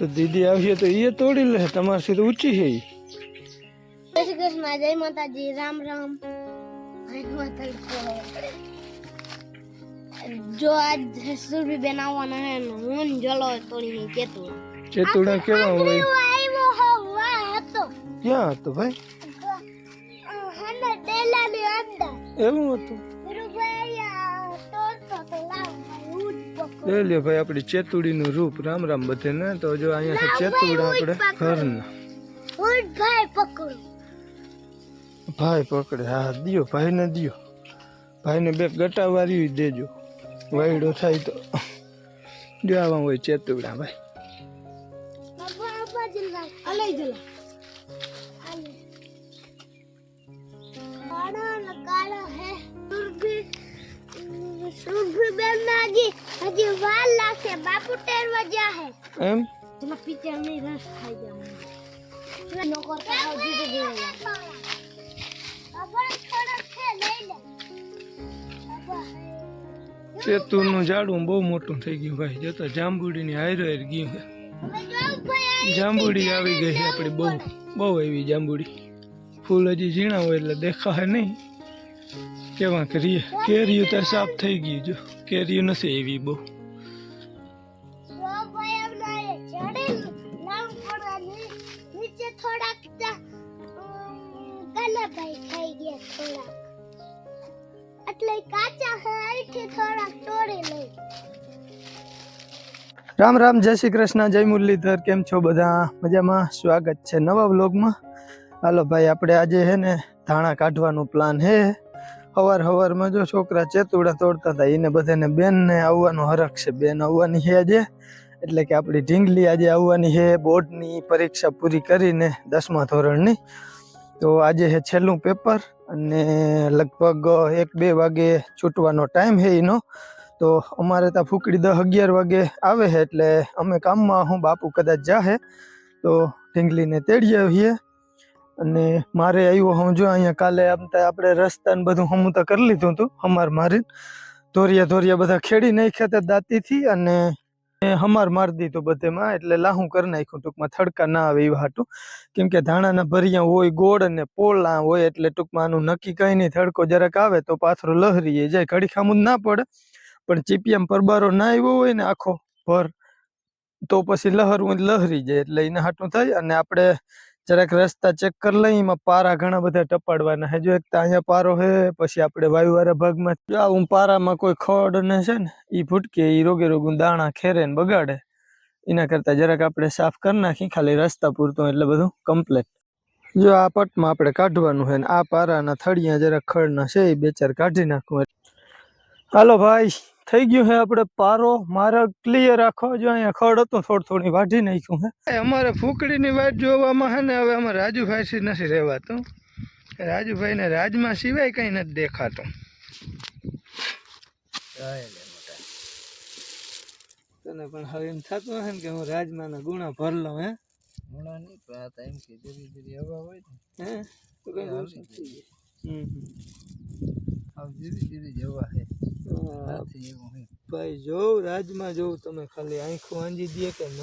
तो दीदी आवी तो ये तोड़ी ले તમારી થી ઊંચી છે ઈ। जय श्री कृष्ण, जय माता जी, राम राम। जय माता जी। जो आज सूरभी बनावाना है હું જલો તોડી ચેતુડા। ચેતુડા કેવા હોય? આવ્યો હવા હતો। ક્યાં હતો ભાઈ? હને ડેલાની અંદર। એવું હતું? રૂપિયા તોડતો તો લાવ હું પકડ। ले लियो भाई अपनी चेतुड़ी નું रूप। राम राम बते ने तो जो अहिया से चेतुड़ा આપણે ઘરના હું ભાઈ પકડો। भाई पकड़े। हाँ दियो भाई ने दियो। भाई ने બે ગટાવારી દેજો વાયડો થાય તો જો આવા હોય ચેતુડા ભાઈ। બાબા જલ્લા અલે જલ્લા અલે काला है सुरभि बेना जी हजी वाल लासे बापू टेर वजा है एम चला पीछे नहीं रस खाई जाऊंगा नो करता है धीरे धीरे बाबा थोड़ा थे ले ले बाबा ચેતુનું ઝાડું બહુ મોટું થઈ ગયું ભાઈ। જો તો જાંબુડીની હાયર હાયર ગયું છે। જાંબુડી આવી ગઈ છે આપણી બહુ બહુ એવી જાંબુડી। ફૂલ હજી ઝીણા હોય એટલે દેખાય નહીં કેવા કરીએ। કેરીયું તો સાફ થઈ ગયું। જો કેરીયું નથી એવી બહુ। बाबा अब लाए चढ़े नाम पड़ा नीचे थोड़ा काला भाई खाई गया थोड़ा એટલે કાચા હે આથી થોડા તોડી લઈ। રામ રામ, જય શ્રી કૃષ્ણ, જય મુરલીધર। કેમ છો બધા? મજામાં? સ્વાગત છે નવા વ્લોગમાં। હાલો ભાઈ આપણે આજે હે ને ધાણા કાઢવાનો પ્લાન હે। હવાર માં જો છોકરા ચેતુડા તોડતા હતા એને બધાને બેન ને આવવાનો હરખ છે। બેન આવવાની છે આજે એટલે કે આપણી ઢીંગલી આજે આવવાની છે બોર્ડની પરીક્ષા પૂરી કરીને 10મા ધોરણની। તો આજે છે છેલ્લું પેપર અને લગભગ 1-2 વાગે છૂટવાનો ટાઈમ છે એનો। તો અમારે ત્યાં ફૂકડી 10-11 વાગે આવે છે એટલે અમે કામમાં હું બાપુ કદાચ જાહે તો ઢીંગલીને તેડી આવીએ। અને મારે આવ્યો હું જો અહીંયા કાલે આપણે રસ્તા ને બધું હમું તો કરી લીધું હતું હમાર મારી ધોરિયા બધા ખેડી નાખ્યા હતા દાંતીથી અને હમાર મારી દીધું બધેમાં એટલે લાહું કરી નાખ્યું ટૂંકમાં થડકા ના આવે એવા હાટું। કેમ કે ધાણાના ભરિયા હોય ગોળ અને પોળા હોય એટલે ટૂંકમાં આનું નક્કી કઈ નહીં। થડકો જરાક આવે તો પાથરો લહરી જાય ઘડી ખામું ના પડે પણ ચીપિયામાં પરબારો ના આવ્યો હોય ને આખો ભર તો પછી લહરવું લહરી જાય એટલે એને હાટું થાય। અને આપણે જરાક રસ્તા ચેક કરી લઈ એમાં પારા ઘણા બધા ટપાડવાના છે। જો એક તો અહીંયા પારો છે પછી આપણે વાયુવાળા ભાગમાં આવું પારામાં કોઈ ખડ ને છે ને એ ફૂટકે એ રોગે રોગું દાણા ખેરે ને બગાડે એના કરતા જરાક આપણે સાફ કરી નાખી ખાલી રસ્તા પૂરતો એટલે બધું કમ્પ્લીટ। જો આ પટમાં આપણે કાઢવાનું છે ને આ પારાના થળિયા જરાક ખડના છે એ 2-4 કાઢી નાખવું। હાલો ભાઈ થઈ ગયું છે આપણે પારો માર્ગ ક્લિયર રાખો। જો અહીંયા ખડ હતું થોડી વાઢી નાખ્યું છે। અમારે ફૂકડીની વાત જોવામાં છે ને હવે અમારે રાજુભાઈ થી નથી રહેવાતું। રાજુભાઈ ને રાજમાં સિવાય કઈ નથી દેખાતું। તને પણ હવે એમ થતું હશે ને કે હું રાજમાના ગુણા ભર લઉં। હે ગુણા નહીં પણ એમ કે ધીરે ધીરે હવા હોય ને હે તો કઈ ધીરે ધીરે જવા હે ભાઈ। જો રાજમાં જોઉં તમે ખાલી આંખો આંજી દે કે ન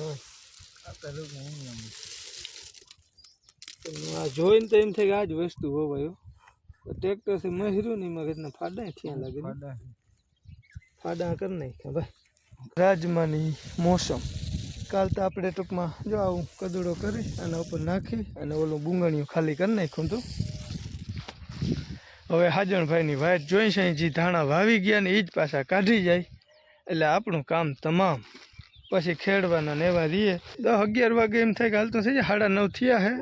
આ જોઈને તો એમ થાય કે આ જ વસ્તુ હોવાયો ટ્રેક્ટરથી મહેર્યું ને એમાં કેટલા ફાડા થયા લાગે ફાડા કરી નાખ્યા ભાઈ। રાજમાની મોસમ કાલ તો આપણે ટૂંકમાં જો આવું કદડો કરી આના ઉપર નાખી અને ઓલું બુંગણિયું ખાલી કરી નાખ્યું હતું। હવે હાજણભાઈની વાટ જોઈ છે જે ધાણા વાવી ગયા ને એ જ પાછા કાઢી જાય એટલે આપણું કામ તમામ। પછી ખેડવાના ને એવા રહીએ 10-11 વાગે એમ થાય કે હાલ તો થઈ જાય 9:30 થયા હે।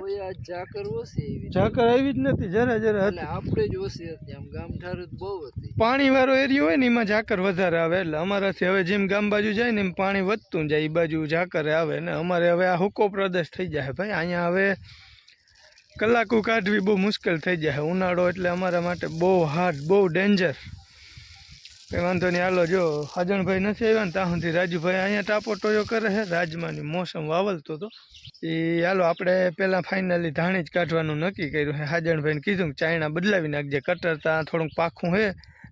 ઝાકર આવી જ નથી જરા આપણે જ ઓછી હતી આમ ગામ ઠાર બહુ હતી। પાણી વાળો એરિયો હોય ને એમાં ઝાકર વધારે આવે એટલે અમારાથી હવે જેમ ગામ બાજુ જાય ને એમ પાણી વધતું જાય એ બાજુ ઝાકર આવે ને અમારે હવે આ હુકો પ્રદેશ થઈ જાય ભાઈ। અહીંયા હવે કલાકો કાઢવી બહુ મુશ્કેલ થઈ જાય ઉનાળો એટલે અમારા માટે બહુ હાર્ડ બહુ ડેન્જર। કંઈ વાંધો નહીં હાલો। જો હાજણભાઈ નથી આવ્યા ને ત્યાં સુધી રાજુભાઈ અહીંયા ટાપો ટોયો કરે છે। રાજમાની મોસમ વાવલતો હતો એ હાલો આપણે પહેલાં ફાઇનલી ધાણી જ કાઢવાનું નક્કી કર્યું છે। હાજણભાઈને કીધું કે ચાયણા બદલાવી નાખજે કટર ત્યાં થોડુંક પાખું છે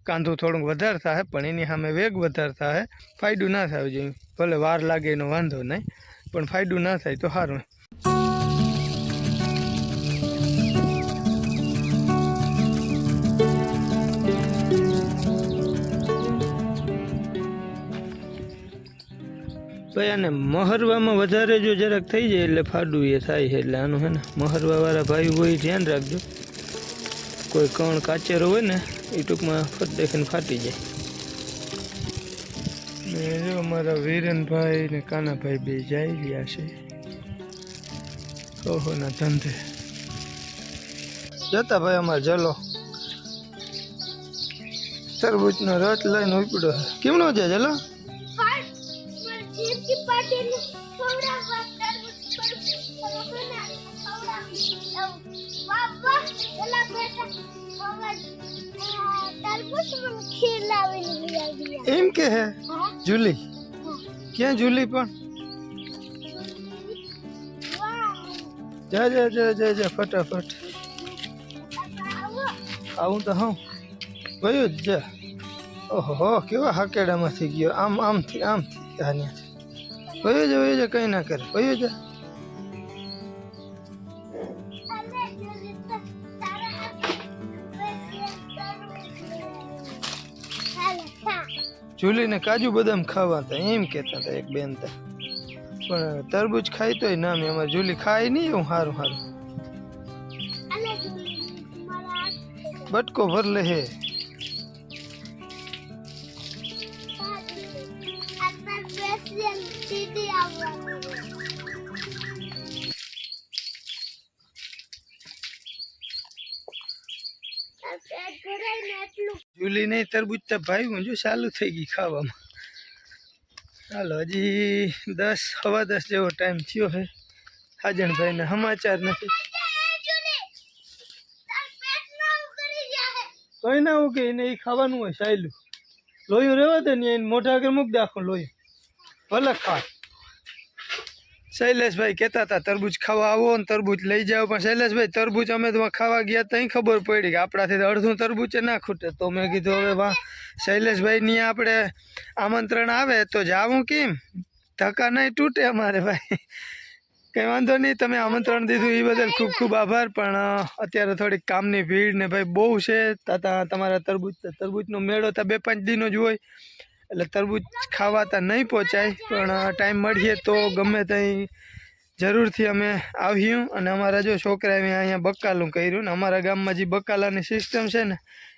કાંધું થોડુંક વધારે થાય પણ એની સામે વેગ વધારે થાય ફાયદો ના થાય જોઈએ ભલે વાર લાગે એનો વાંધો નહીં પણ ફાયદો ના થાય તો સારું. ભાઈ આને મહરવામાં વધારે જો જરાક થઈ જાય એટલે ફાડું એ થાય છે. એટલે આનું હે ને મહરવા વાળા ભાઈ હોય ધ્યાન રાખજો. કોઈ કણ કાચેરો હોય ને એ ટૂંકમાં ફટ દેખીને ફાટી જાય. ને જો અમારા વીરનભાઈ ને કાનાભાઈ બે જઈ રહ્યા છે ઓહોના ધંધે. જતા ભાઈ અમારે જલો તરબૂચનો રસ લઈને ઉપડ્યો. કેમનો છે જલો? એમ કે હે જુલી? ક્યાં જુલી? પણ જા જા જા જા જા ફટાફટ. આવું તો હું ગયો જ જા. ઓહો કેવા હાકેડામાંથી ગયો. આમથી આમથી વયો જા કઈ ના કરે. વયો જા. જુલીને કાજુ બદામ ખાવા હતા એમ કેતા હતા એક બેન તા. પણ તરબૂચ ખાઈ તોય નામ અમારે જુલી ખાય નહીં. એવું સારું સારું બટકો ભર લે હે. જુલી નહીં તરબૂચ તો ભાઈ જો ચાલુ થઈ ગઈ ખાવામાં. ચાલો હજી 10 સવા 10 જેવો ટાઈમ થયો હે. હાજણભાઈ ને સમાચાર નથી. કઈ ના ઉકે એને એ ખાવાનું હોય સાયલું. લોહી રેવા દે ને એને મોઢા આગળ મૂક દાખો લોહી ભલે ખા. શૈલેષભાઈ કહેતા હતા તરબૂચ ખાવા આવો ને તરબૂચ લઈ જાઓ. પણ શૈલેષભાઈ તરબૂચ અમે તો ખાવા ગયા ત્યાં ખબર પડી કે આપણાથી તો અડધું તરબૂચે ના ખૂટે. તો મેં કીધું હવે વાહ શૈલેષભાઈની આપણે આમંત્રણ આવે તો જાવું કેમ? ધક્કા નહીં તૂટે અમારે ભાઈ. કંઈ વાંધો નહીં, તમે આમંત્રણ દીધું એ બદલ ખૂબ ખૂબ આભાર. પણ અત્યારે થોડીક કામની ભીડ ને ભાઈ બહુ છે. તમારા તરબૂચનો મેળો તો 2-5 દિનો જ હોય એટલે તરબૂચ ખાવા તો નહીં પહોંચાય. પણ ટાઈમ મળીએ તો ગમે ત્યાં જરૂરથી અમે આવ્યું. અને અમારા જો છોકરાએ અહીંયા બકાલું કર્યું ને અમારા ગામમાં જે બકાલાની સિસ્ટમ છે ને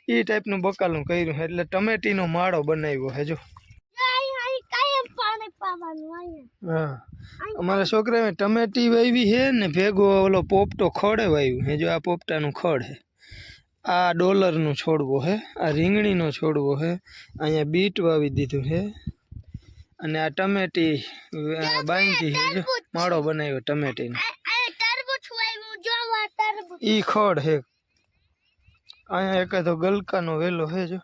એ ટાઈપનું બકાલું કર્યું એટલે ટમેટીનો માળો બનાવ્યો હે. જો હા અમારા છોકરાએ ટમેટી વાવી છે ને ભેગો ઓલો પોપટો ખડે વાવ્યું છે. જો આ પોપટાનું ખડ છે. આ ડોલરનું છોડવો છે. આ રીંગણીનો છોડવો છે. અહીંયા બીટ વાવી દીધું છે. અને આ ટમેટી બાંધી છે. જો માળો બનાવ્યો ટમેટીનો. ઈ ખડ છે. અહીંયા એકાદો ગલકાનો વેલો છે. જો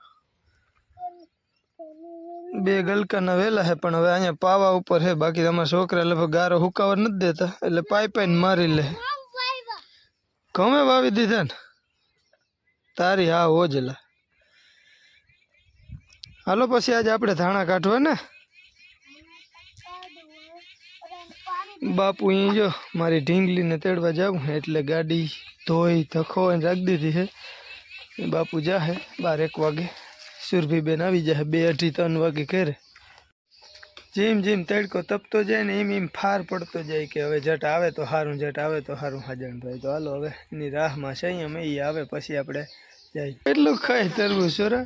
2 ગલકાના વેલા છે. પણ હવે અહીંયા પાવા ઉપર છે. બાકી તમારા છોકરા લગભગ ગારો હુકાવા નથી દેતા એટલે પાઇપાઈને મારી લે. ગમે વાવી દીધા ને તારી હા ઓજલા. હાલો પછી આજે આપણે ધાણા કાઢવા ને. બાપુ અહીં જો મારી ઢીંગલીને તેડવા જાવું એટલે ગાડી ધોઈ ધખો રાખી દીધી છે. બાપુ જાહે 12-1 વાગે. સુરભીબેન આવી જાય 2-2:30-3 વાગે ઘરે. જેમ જેમ તડકો તપતો જાય ને એમ ફાર પડતો જાય કે હવે જટ આવે તો સારું, જટ આવે તો સારું. હાજણભાઈ તો હાલો હવે એની રાહમાં છે. અમે એ આવે પછી આપણે જાય. એટલું ખાય તરબૂચ છોરા?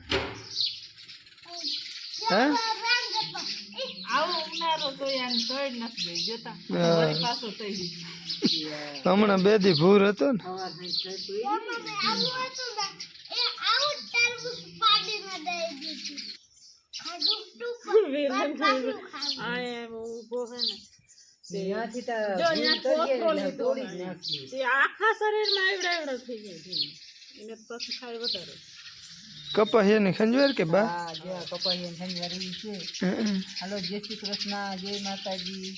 હા હમણાં 2 દી ભૂર હતો ને. કપાહિયા ને ખંજવાર કે બા? કપાહિયા ખંજવાર છે. હાલો જય શ્રી કૃષ્ણ, જય માતાજી.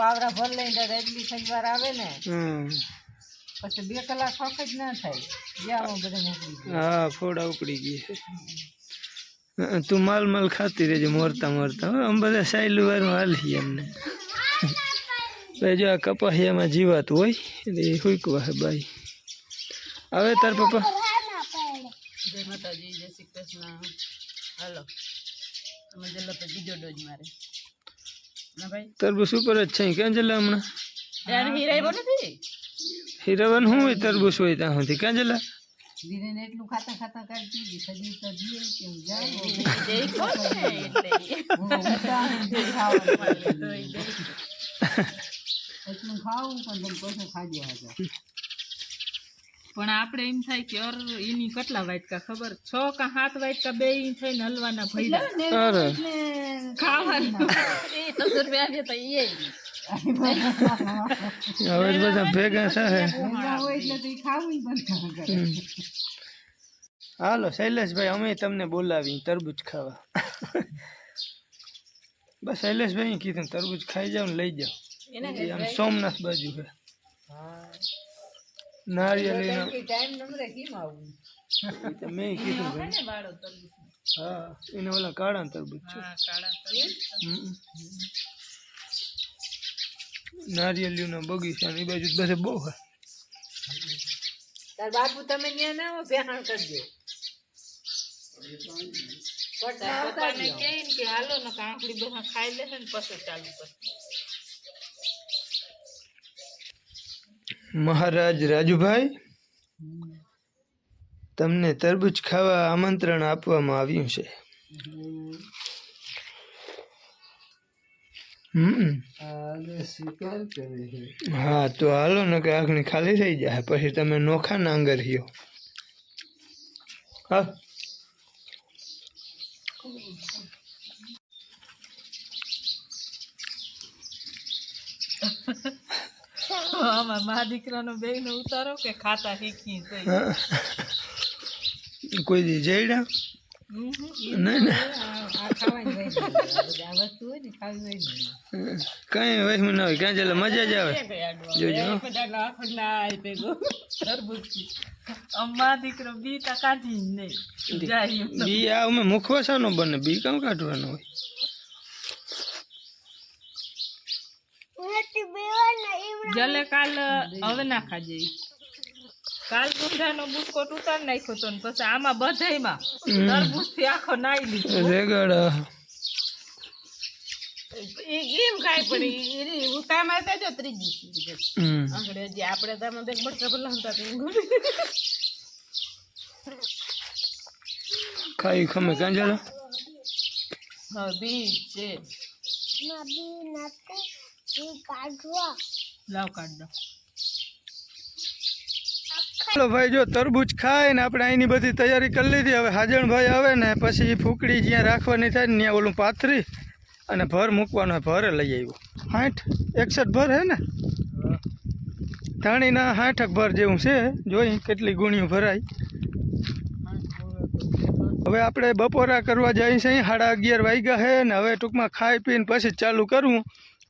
પાવરા ભર લઈને એટલી ખંજવાર આવે ને પછી 2 કલાક ફક જ ના થાય. હા ફોડા ઉપડી ગઈ. તું માલ ખાતી રહેજે મોરતા મોરતા આમ બધા સાયલું વાળું હાલી એમને ભાઈ જો આ કપાસિયામાં જીવાતું હોય એટલે એ હુંકવા હે બાઈ હવે તાર પપ્પા જય માતાજી, જય શ્રી કૃષ્ણ. હાલો તમે જલ્લો તો બીજો ડોઝ મારે ના ભાઈ. તરબૂચ ઉપર જ છે ક્યાં જલા હમણાં ત્યારે હીરાયો નથી હીરાવાનું શું હોય તરબૂચ હોય ત્યાં સુધી ક્યાં જલા ધીરે ને એટલું ખાતા ખાતા કાઢી દીધી સજી તો જીએ કેમ જાય એટલું ખાવું પણ તમે પૈસા ખાજો હતા. પણ આપણે એમ થાય કે અર એની કેટલા વાટકા ખબર 6 કે 7 વાટકા બે થઈને હલવાના ભઈલા અરે ખાવાનું એ તો રૂપિયા તો એ હવે બધા ભેગા થાય હાલો શૈલેષભાઈ અમે તમને બોલાવી તરબૂચ ખાવા બસ શૈલેષભાઈ કીધું તરબૂચ ખાઈ જાવ ને લઈ જાઓ આમ સોમનાથ બાજુ છે નારિયેળ મેં કીધું ભાઈ હા એને ઓલા કાળા તરબૂચ છે નારિયેળીના બગીચા એ બાજુ બધે બહુ હોય. તાર બાપુ તમે ત્યાં ના આવો બેહાણ કરજો પપ્પાને કહીને કે હાલો ને કાંકડી બધા ખાઈ લેશે ને પછી ચાલુ કરશે. મહારાજ રાજુભાઈ તમને તરબૂચ ખાવા આમંત્રણ આપવામાં આવ્યું છે. હા તો હાલો ને કે આંખની ખાલી થઈ જાય પછી તમે નોખા નાંગર રહ્યો. હા આમાં મા દીકરાનો બે નો ઉતારો કે ખાતા શીખી કોઈ દી જઈડા નહીં ને કઈ વહેમ ના હોય ક્યાં ચાલે મજા જ આવે જોજો મા દીકરો બી તા કાઢી નહીં બી આ અમે મુખવાસાનો બને બી કામ કાઢવાનો હોય. જલે કાલ હવે ના ખાજે કાલ ગુંડાનો બુસ્કોટ ઉતાર નાખ્યો તો ને પછી આમાં બધાયમાં તરબૂચ થી આખો નાઈ લીધો રેગડ એમ ખાય પડી ઉતામાં હતા જો ત્રીજી આગળ હજી આપણે તો આમાં બે બટકા ભલા હતા ખાઈ ખમે ક્યાં ચાલો હા બીજ છે લાવ કાઢ દો. ચાલો ભાઈ જો તરબૂચ ખાય ને આપણે અહીંની બધી તૈયારી કરી લીધી. હવે હાજણભાઈ આવે ને પછી ફૂકડી જ્યાં રાખવાની થાય ને ત્યાં ઓલું પાથરી અને ભર મૂકવાનો ભરે લઈ આવ્યો 61 ભર હે ને ધાણીના 60 ભર જેવું છે જોઈ કેટલી ગુણીઓ ભરાય. હવે આપણે બપોરા કરવા જઈએ છીએ 11:30 વાગ્યા છે ને હવે ટૂંકમાં ખાઈ પીને પછી ચાલુ કરવું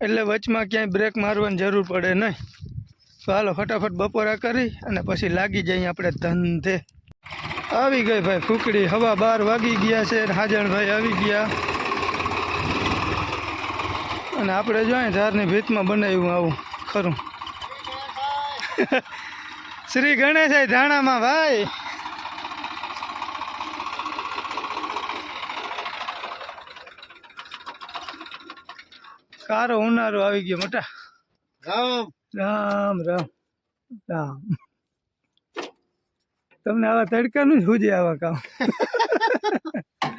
એટલે વચમાં ક્યાંય બ્રેક મારવાની જરૂર પડે નહીં. તો હાલો ફટાફટ બપોરા કરી અને પછી લાગી જઈએ આપણે ધંધે. આવી ગઈ ભાઈ ફૂકડી 12:15 વાગી ગયા છે હાજણભાઈ આવી ગયા અને આપણે જોઈએ ધારની ભીતમાં બનાવ્યું આવું ખરું શ્રી ગણેશ ધાણામાં ભાઈ કારો ઉનાળો આવી ગયો મોટા. રામ રામ રામ રામ. તમને આવા તડકાનું જ હુજે આવા કામ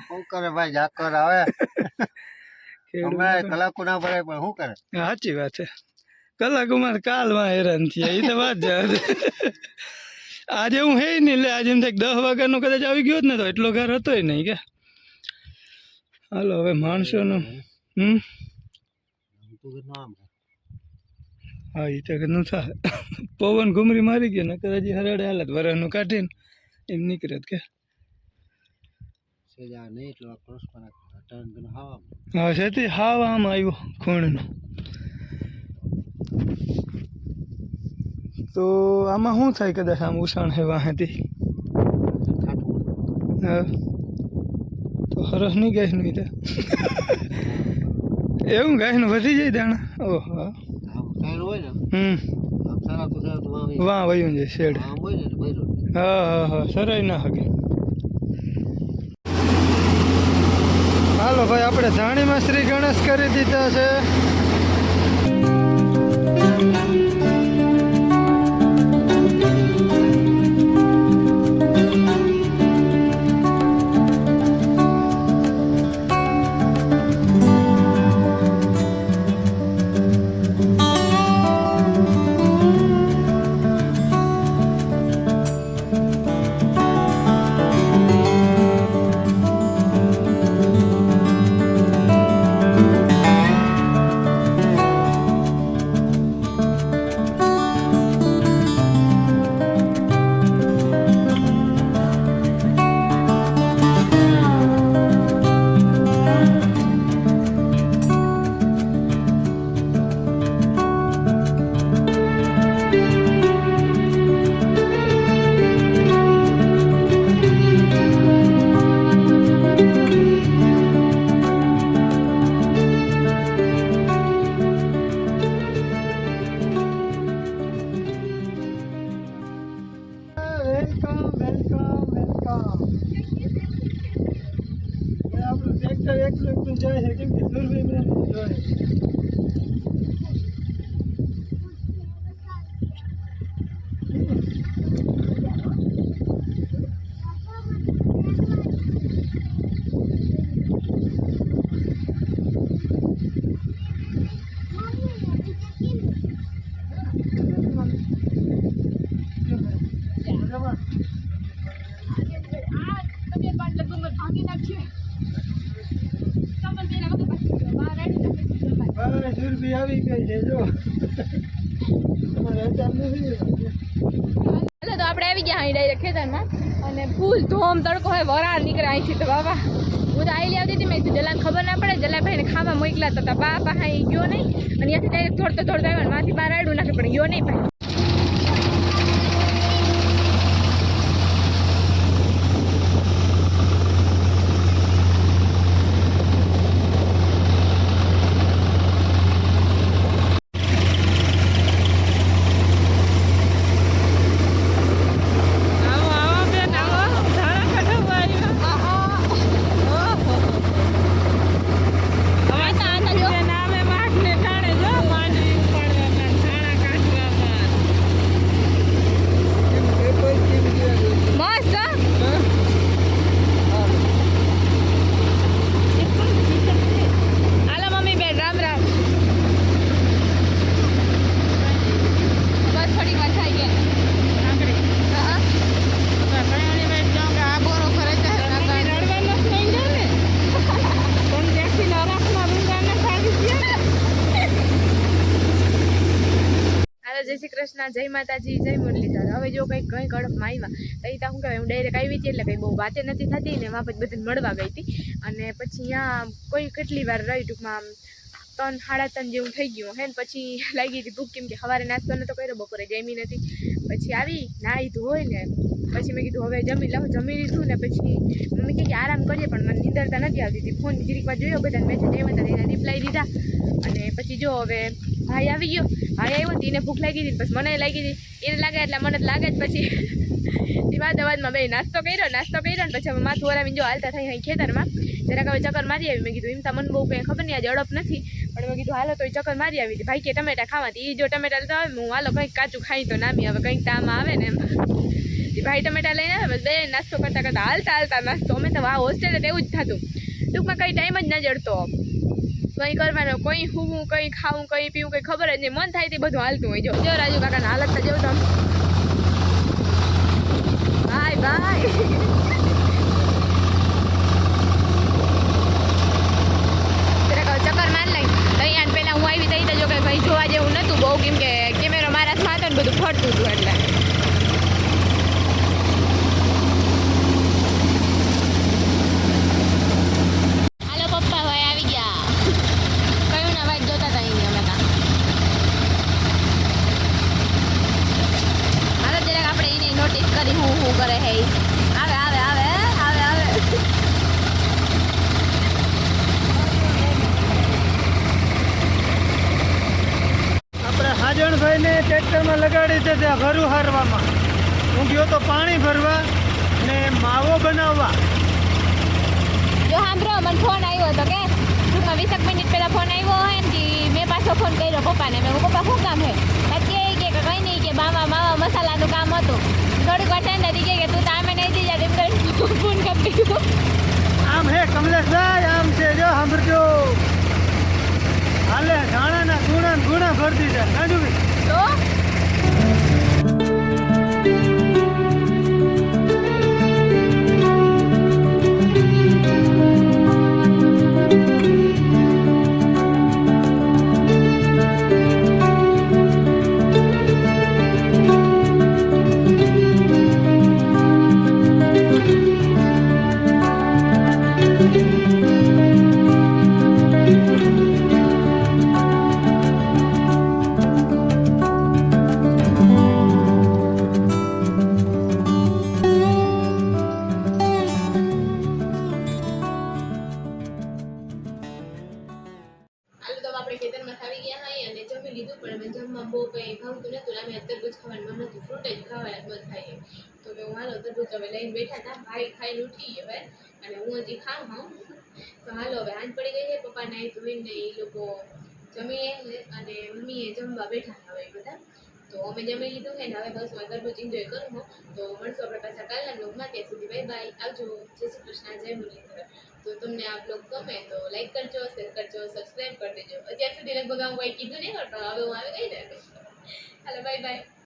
શું કરે ભાઈ જાકર આવે અમે કલાકો ના ભરે પણ શું કરે. સાચી વાત છે કલાકોમાં કાલમાં હેરાન થયા એ તો વાત જાય. આજે હું હે નહીં લે આજે એમ થાય 10 વાગ્યાનો કદાચ આવી ગયો જ ને તો એટલો ઘર હતો નહીં કે. હાલો હવે માણસોનું હા એ તો નું થાય પવન ઘુમરી મારી ગયો ને કદાચ હરાડે હાલત વરાનું કાઢીને એમ નીકળે કે હા છે હાવ આમ આવ્યો ખૂણનો. તો આમાં શું થાય કદાચ આમ ઉષાણ હે વાહેથી હા તો સરસ નહીં ગાયનું ઈ તો એવું ગાયનું વધી જાય દાણા ઓહો આમ સાઈડ હોય ને હમ આમ સારા તો વાવી વાં વયું જાય શેડ આમ હોય ને બૈરો હા સરાય ના હકે હાલો ભાઈ આપણે ધાણીમાં શ્રી ગણેશ કરી દીધા છે એકલું જાય છે કેમ કે દૂરબીન જોઈએ દૂરબી આવી ગઈ છે જો તમારે અચાર નથી એટલે તો આપણે આવી ગયા અહીં ડાયરેક્ટ ખેતરમાં અને ફૂલ ધોમ તડકો હોય વરાળ નીકળે અહીંથી તો બાબા હું તો આઈલી આવતી હતી મેં કીધું જલાને ખબર ના પડે જલાભાઈને ખાવા મોકલા હતા બા પાસે ગયો નહીં અને ત્યાંથી ડાયરેક્ટ થોડતો આવ્યો ને માંથી બહાર આડું નાખે પણ ગયો નહીં ભાઈ જય શ્રી કૃષ્ણ જય માતાજી જય મુરલીધર હવે જો કંઈક કડપમાં આવ્યા તો એ તો શું કહેવાય હું ડાયરેક્ટ આવી હતી એટલે કંઈ બહુ વાતે નથી થતી ને એમાં પછી બધાને મળવા ગઈ હતી અને પછી ત્યાં કોઈ કેટલી વાર રહી ટૂંકમાં 3-3:30 જેવું થઈ ગયું હે ને પછી લાગી હતી ભૂખ કેમ કે સવારે નાસ્તો નતો કર્યો બપોરે જમી નથી પછી આવી નાહી ધોઈ ને પછી મેં કીધું હવે જમી લઉં જમી લીધું ને પછી મમ્મી કહે કે આરામ કરીએ પણ મને નીંદરતા નથી આવતી હતી ફોન જીરીકવાર જોયો બધા મેસેજ આવ્યા હતા એના રિપ્લાય દીધા અને પછી જો હવે ભાઈ આવી ગયો ભાઈ આવ્યો તો એને ભૂખ લાગી હતી પછી મને લાગી હતી એને લાગે એટલે મને જ લાગે જ પછી અવાજમાં બે નાસ્તો કર્યો ને પછી હવે માથું વરાવીને જો હાલતા થઈ અહીં ખેતરમાં જરાક હવે ચક્કર મારી આવી મેં કીધું એમ તો મને બહુ કંઈ ખબર નહીં આજે અડપ નથી પણ મેં કીધું હાલો તો ચક્કર મારી આવી હતી ભાઈ કે ટમેટા ખાવાથી એ જો ટમેટા તો આવે હું હાલો કંઈક કાચું ખાઈ તો નામી હવે કંઈક તામાં આવે ને એમ ભાઈ ટમેટા લઈને આવે બે નાસ્તો કરતા હાલતા નાસ્તો અમે તો વાહ હોસ્ટેલે તો એવું જ થતું ટૂંકમાં કંઈ ટાઈમ જ ના જડતો કંઈ કરવાનો કંઈ હુવું કંઈ ખાવું કંઈ પીવું કંઈ ખબર જ નહીં મન થાય તે બધું હાલતું હોય જો રાજુ કાકાના હાલત તો જેવું તો બાય ચક્કર માર લઈ અહીંયા પહેલાં હું આવી થઈ તો જો કંઈ જોવા જેવું નહોતું બહુ કેમ કે કેમેરો મારા હાથમાં હતો ને બધું ફરતું હતું એટલે કરે હે આવે ચેતનભાઈને ટ્રેક્ટરમાં લગાડી છે ત્યાં ભરું હારવામાં. હું ગયો તો પાણી ભરવા ને માવો બનાવવા. જો સાંભળો મને ફોન આવ્યો હતો કે ટૂંકમાં 20 મિનિટ પહેલા ફોન આવ્યો હોય ને મેં પાછો ફોન કર્યો પપ્પાને. મેં પપ્પા શું કામ છે? પછી કે કંઈ નહીં કે માવા મસાલાનું કામ હતું. થોડીક વાર ઠંડા થઈ ગયા કે તું તો આમે નહીં જઈ જાય એમ કરીને ફોન કાપી દીધો. આમ હે કમલેશભાઈ, આમ છે જો સાંભળજો. હાલે ધાણાના ગુણા ને ગુણા ભરતી છે નાજુભાઈ. તો આપણે ખેતરમાં આવી ગયા હોય અને જમી લીધું, પણ અમે જમવા બહુ કંઈ ભાવતું નહોતું. અમે તરબૂચ ખાવાનું મન હતું, ફ્રૂટ જ ખાવાના મન થાય. તો મેં હું હાલો તરબૂચ હવે લઈને બેઠા હતા. ભાઈ ખાઈને ઉઠી હવે અને હું હજી ખાઉં હા. તો હાલો હવે આંજ પડી ગઈ છે. પપ્પા નાઈ ધોઈને એ લોકો જમીએ અને મમ્મીએ જમવા બેઠા હવે બધા. તો અમે જમી લીધું છે ને હવે બસ હું તરબૂચ એન્જોય કરું હું. તો મળશું આપણે પાછા કાલના બ્લોગમાં. ત્યાં સુધી બાય બાય, આવજો. જય શ્રી કૃષ્ણ, જય મુરલીધર. તો તમને આ બ્લોગ ગમે તો લાઈક કરજો, શેર કરજો, સબસ્ક્રાઈબ કરી દેજો. અત્યાર સુધી લગભગ આવું કંઈ કીધું નહીં, પણ હવે હું આવી ગઈ ને. હાલો બાય બાય.